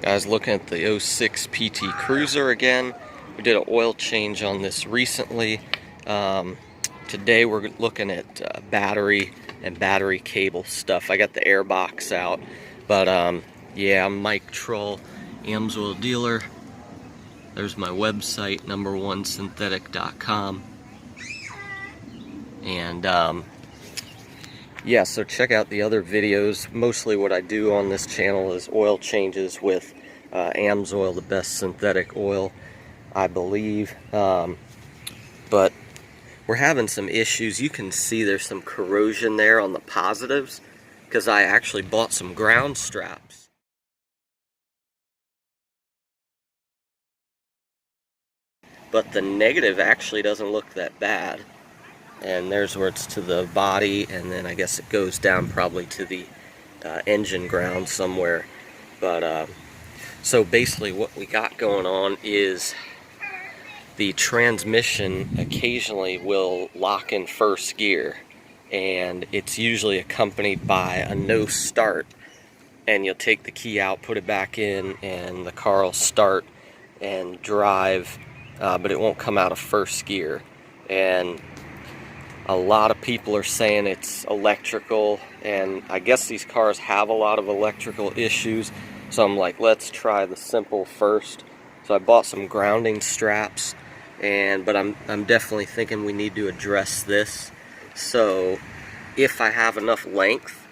Guys, looking at the '06 PT Cruiser again. We did an oil change on this recently. Today we're looking at battery and battery cable stuff. I got the air box out, but yeah, I'm Mike Troll, AMSOIL dealer. There's my website, number1synthetic.com. And yeah, so check out the other videos. Mostly what I do on this channel is oil changes with AMSOIL, the best synthetic oil, I believe. But we're having some issues. You can see there's some corrosion there on the positives because I actually bought some ground straps. But the negative actually doesn't look that bad. And there's where it's to the body, and then I guess it goes down probably to the engine ground somewhere. But so basically what we got going on is the transmission occasionally will lock in first gear, and it's usually accompanied by a no start, and you'll take the key out, put it back in, and the car will start and drive, but it won't come out of first gear. And a lot of people are saying it's electrical, and I guess these cars have a lot of electrical issues, so I'm like, let's try the simple first. So I bought some grounding straps, but I'm definitely thinking we need to address this. So if I have enough length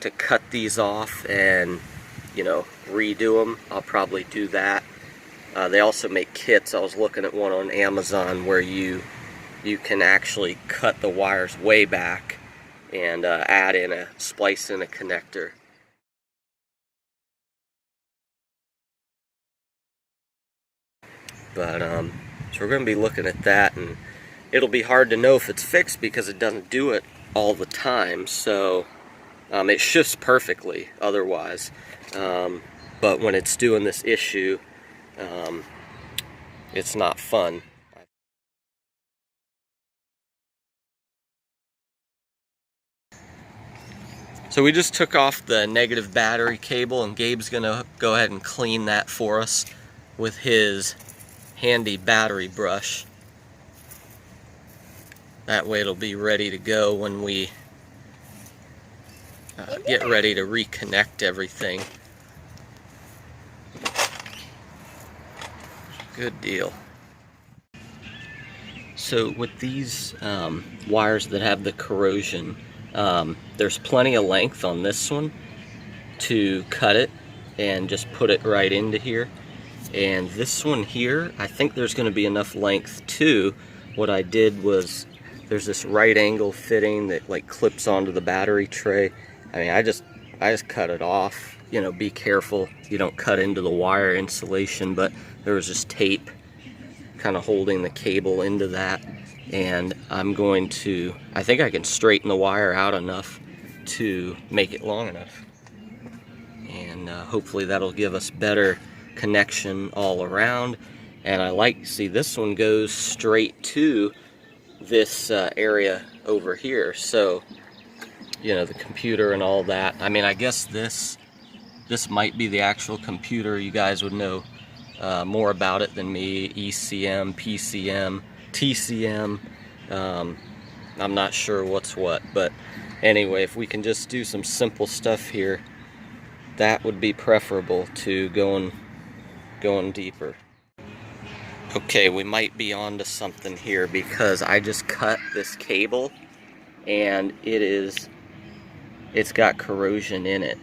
to cut these off and, you know, redo them, I'll probably do that. They also make kits. I was looking at one on Amazon where you can actually cut the wires way back and splice in a connector. But so we're going to be looking at that, and it'll be hard to know if it's fixed because it doesn't do it all the time. So it shifts perfectly otherwise, but when it's doing this issue, it's not fun. So we just took off the negative battery cable, and Gabe's gonna go ahead and clean that for us with his handy battery brush. That way it'll be ready to go when we get ready to reconnect everything. Good deal. So with these wires that have the corrosion, there's plenty of length on this one to cut it and just put it right into here. And this one here, I think there's going to be enough length too. What I did was, there's this right angle fitting that like clips onto the battery tray. I mean, I just cut it off. You know, be careful you don't cut into the wire insulation, but there was just tape kind of holding the cable into that. And I'm going to, I think I can straighten the wire out enough to make it long enough. And hopefully that'll give us better connection all around. And I like, see, this one goes straight to this area over here. So, you know, the computer and all that. I mean, I guess this might be the actual computer. You guys would know more about it than me. ECM, PCM, TCM, I'm not sure what's what, but anyway, if we can just do some simple stuff here, that would be preferable to going deeper. Okay, we might be onto something here because I just cut this cable and it's got corrosion in it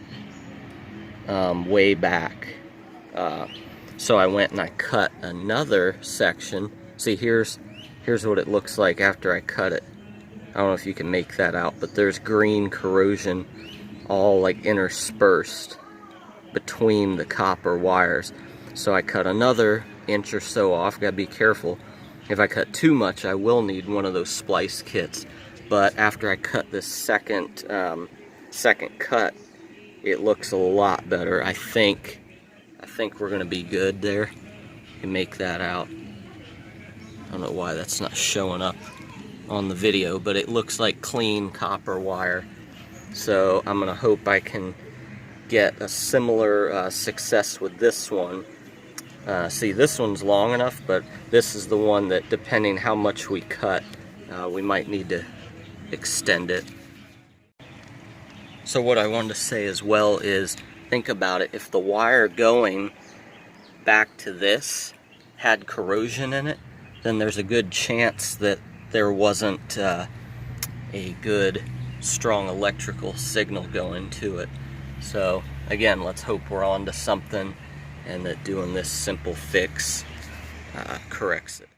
way back. So I went and I cut another section. See, here's what it looks like after I cut it. I don't know if you can make that out, but there's green corrosion all like interspersed between the copper wires. So I cut another inch or so off. Gotta be careful. If I cut too much, I will need one of those splice kits. But after I cut this second cut, it looks a lot better. I think we're gonna be good there. You can make that out. I don't know why that's not showing up on the video, but it looks like clean copper wire. So I'm gonna hope I can get a similar success with this one. See, this one's long enough, but this is the one that, depending how much we cut, we might need to extend it. So what I wanted to say as well is, think about it. If the wire going back to this had corrosion in it, then there's a good chance that there wasn't a good strong electrical signal going to it. So again, let's hope we're on to something and that doing this simple fix corrects it.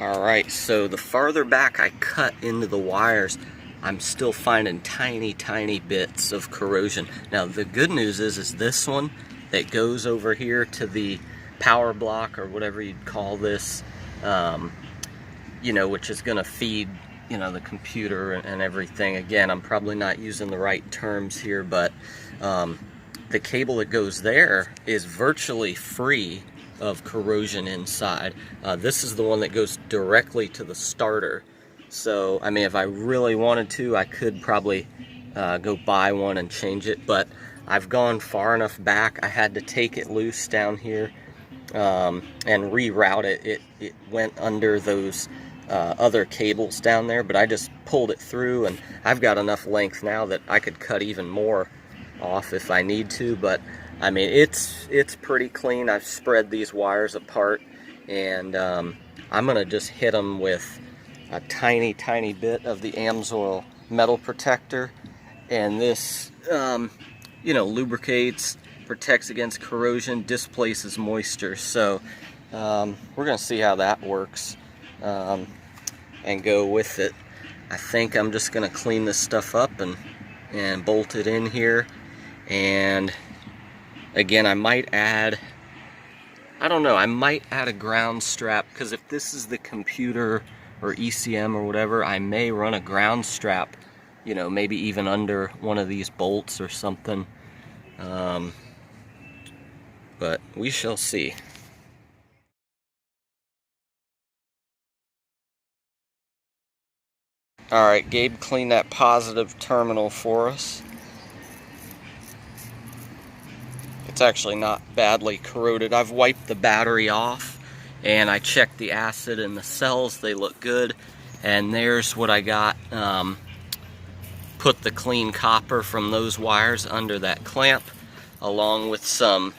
Alright, so the farther back I cut into the wires, I'm still finding tiny bits of corrosion. Now the good news is this one that goes over here to the power block, or whatever you'd call this, you know, which is going to feed, you know, the computer and everything. Again, I'm probably not using the right terms here, but the cable that goes there is virtually free of corrosion inside. This is the one that goes directly to the starter. So, I mean, if I really wanted to, I could probably go buy one and change it, but I've gone far enough back. I had to take it loose down here and reroute it. It went under those other cables down there, but I just pulled it through, and I've got enough length now that I could cut even more off if I need to. But I mean, it's pretty clean. I've spread these wires apart, and I'm gonna just hit them with a tiny bit of the AMSOIL metal protector, and this you know, lubricates, protects against corrosion, displaces moisture. So we're gonna see how that works and go with it. I think I'm just gonna clean this stuff up and bolt it in here. And again, I might add, I don't know, I might add a ground strap, because if this is the computer or ECM or whatever, I may run a ground strap, you know, maybe even under one of these bolts or something. But we shall see. Alright, Gabe cleaned that positive terminal for us. It's actually not badly corroded. I've wiped the battery off, and I checked the acid in the cells. They look good. And there's what I got. Put the clean copper from those wires under that clamp, along with some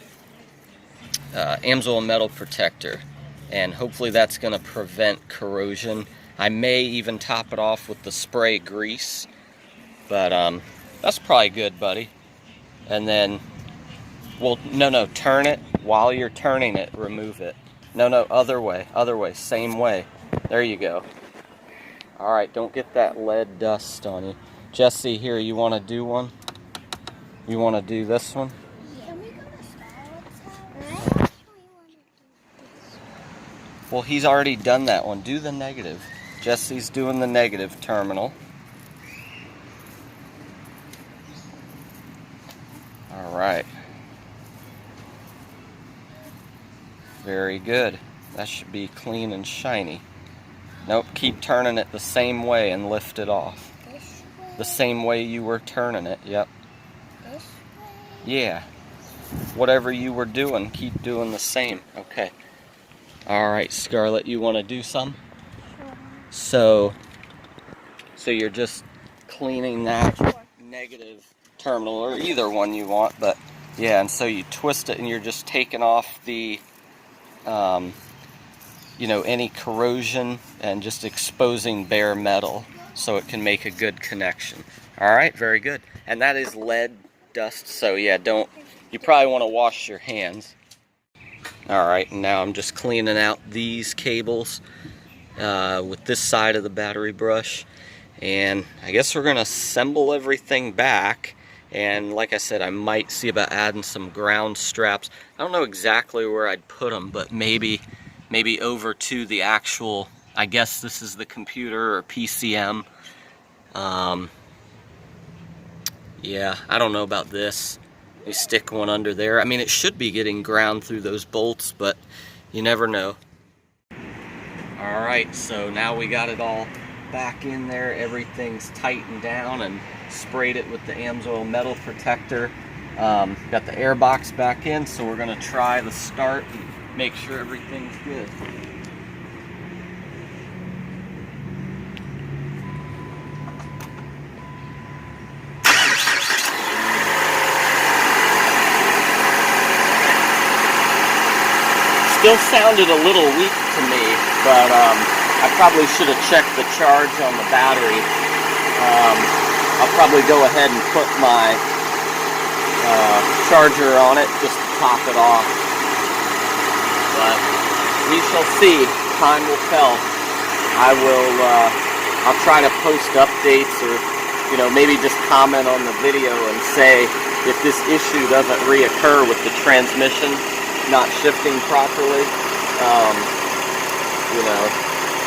AMSOIL metal protector. And hopefully that's going to prevent corrosion. I may even top it off with the spray grease. But that's probably good, buddy. And then, well, no, turn it. While you're turning it, remove it. No, other way, same way. There you go. Alright, don't get that lead dust on you. Jesse, here, you want to do one? You want to do this one? Can we go to Starbucks? Well, he's already done that one. Do the negative. Jesse's doing the negative terminal. Alright. Very good. That should be clean and shiny. Nope, keep turning it the same way and lift it off. This way? The same way you were turning it, yep. This way? Yeah. Whatever you were doing, keep doing the same. Okay. Alright, Scarlett, you want to do some? Sure. So you're just cleaning that negative terminal, or either one you want, but yeah, and so you twist it and you're just taking off the you know, any corrosion and just exposing bare metal so it can make a good connection. Alright, very good. And that is lead dust, so yeah, you probably want to wash your hands. Alright, now I'm just cleaning out these cables with this side of the battery brush, and I guess we're going to assemble everything back. And like I said, I might see about adding some ground straps. I don't know exactly where I'd put them, but maybe over to the actual, I guess this is the computer or PCM. Yeah, I don't know about this. You stick one under there. I mean, it should be getting ground through those bolts, but you never know. Alright, so now we got it all back in there. Everything's tightened down and sprayed it with the AMSOIL metal protector. Got the air box back in, so we're gonna try the start and make sure everything's good. Still sounded a little weak to me, but I probably should have checked the charge on the battery. I'll probably go ahead and put my charger on it just to top it off. But we shall see. Time will tell. I'll try to post updates, or maybe just comment on the video and say if this issue doesn't reoccur with the transmission not shifting properly,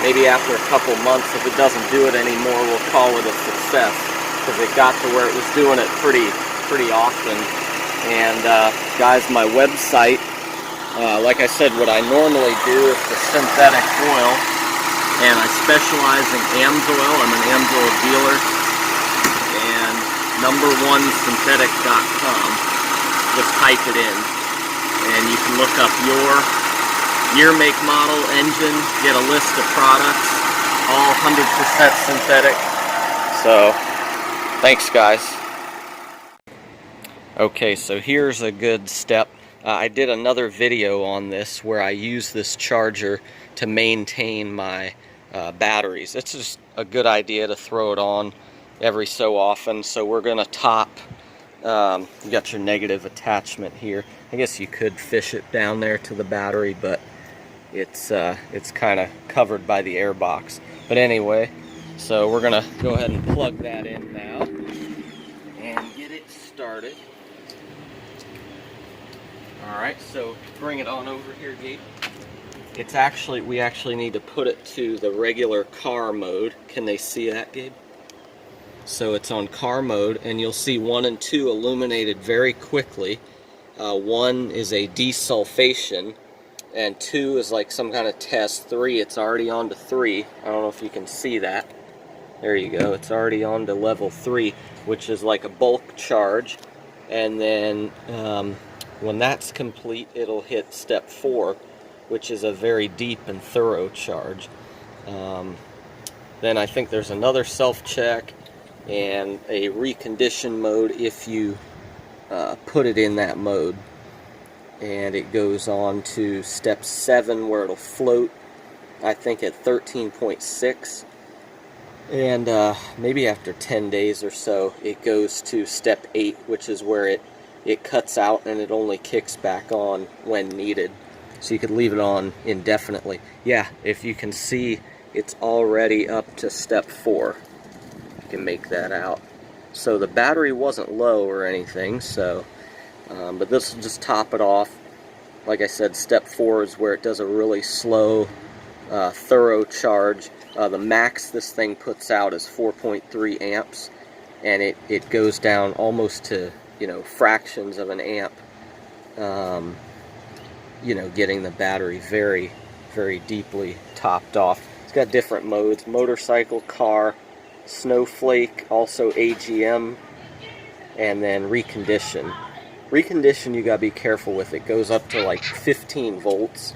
maybe after a couple months, if it doesn't do it anymore, we'll call it a success, because it got to where it was doing it pretty often. And guys, my website, like I said, what I normally do is the synthetic oil, and I specialize in AMSOIL. I'm an AMSOIL dealer, and #1synthetic.com. Just type it in, and you can look up your year, make, model, engine, get a list of products, all 100% synthetic. So, thanks guys. Okay, so here's a good step. I did another video on this where I use this charger to maintain my batteries. It's just a good idea to throw it on every so often. So we're gonna top, you got your negative attachment here. I guess you could fish it down there to the battery, but it's kind of covered by the air box. But anyway, so we're gonna go ahead and plug that in now and get it started. Alright, so bring it on over here, Gabe. We actually need to put it to the regular car mode. Can they see that, Gabe? So it's on car mode, and you'll see 1 and 2 illuminated very quickly. 1 is a desulfation, and 2 is like some kind of test. 3, it's already on to 3. I don't know if you can see that. There you go. It's already on to level 3, which is like a bulk charge. And then when that's complete, it'll hit step 4, which is a very deep and thorough charge. Then I think there's another self-check and a recondition mode if you put it in that mode. And it goes on to step 7, where it'll float, I think at 13.6. And maybe after 10 days or so, it goes to step 8, which is where it cuts out and it only kicks back on when needed. So you could leave it on indefinitely. Yeah, if you can see, it's already up to step 4. You can make that out. So the battery wasn't low or anything, so but this will just top it off. Like I said, step 4 is where it does a really slow, thorough charge. The max this thing puts out is 4.3 amps, and it goes down almost to fractions of an amp. Getting the battery very, very deeply topped off. It's got different modes: motorcycle, car, snowflake, also AGM, and then recondition. Recondition, you gotta be careful with. It goes up to like 15 volts,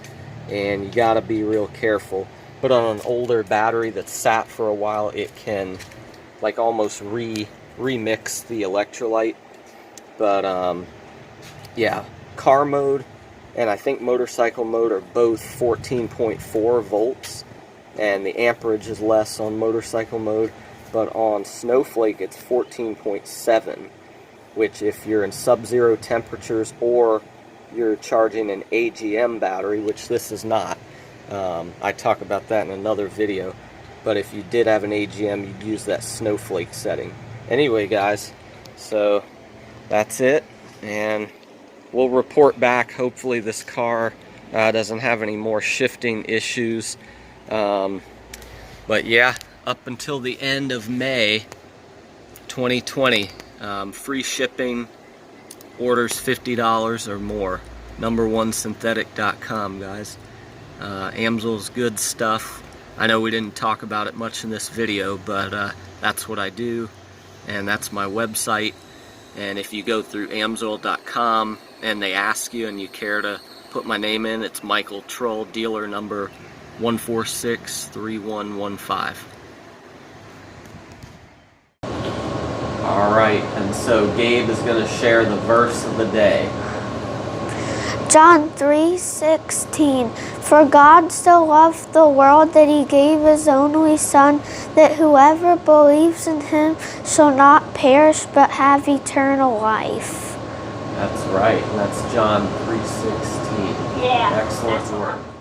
and you gotta be real careful. But on an older battery that's sat for a while, it can like almost remix the electrolyte. But yeah, car mode and I think motorcycle mode are both 14.4 volts, and the amperage is less on motorcycle mode. But on Snowflake, it's 14.7, which if you're in sub-zero temperatures or you're charging an AGM battery, which this is not, I talk about that in another video, but if you did have an AGM, you'd use that Snowflake setting. Anyway, guys, so that's it, and we'll report back. Hopefully this car doesn't have any more shifting issues. But yeah, up until the end of May 2020, free shipping, orders $50 or more. #1synthetic.com, guys. AMSOIL's good stuff. I know we didn't talk about it much in this video, but that's what I do, and that's my website. And if you go through amsoil.com and they ask you and you care to put my name in, it's Michael Troll, dealer number 1463115. Alright, and so Gabe is going to share the verse of the day. John 3:16. For God so loved the world that he gave his only Son, that whoever believes in him shall not perish but have eternal life. That's right. That's John 3:16. Yeah. Excellent work.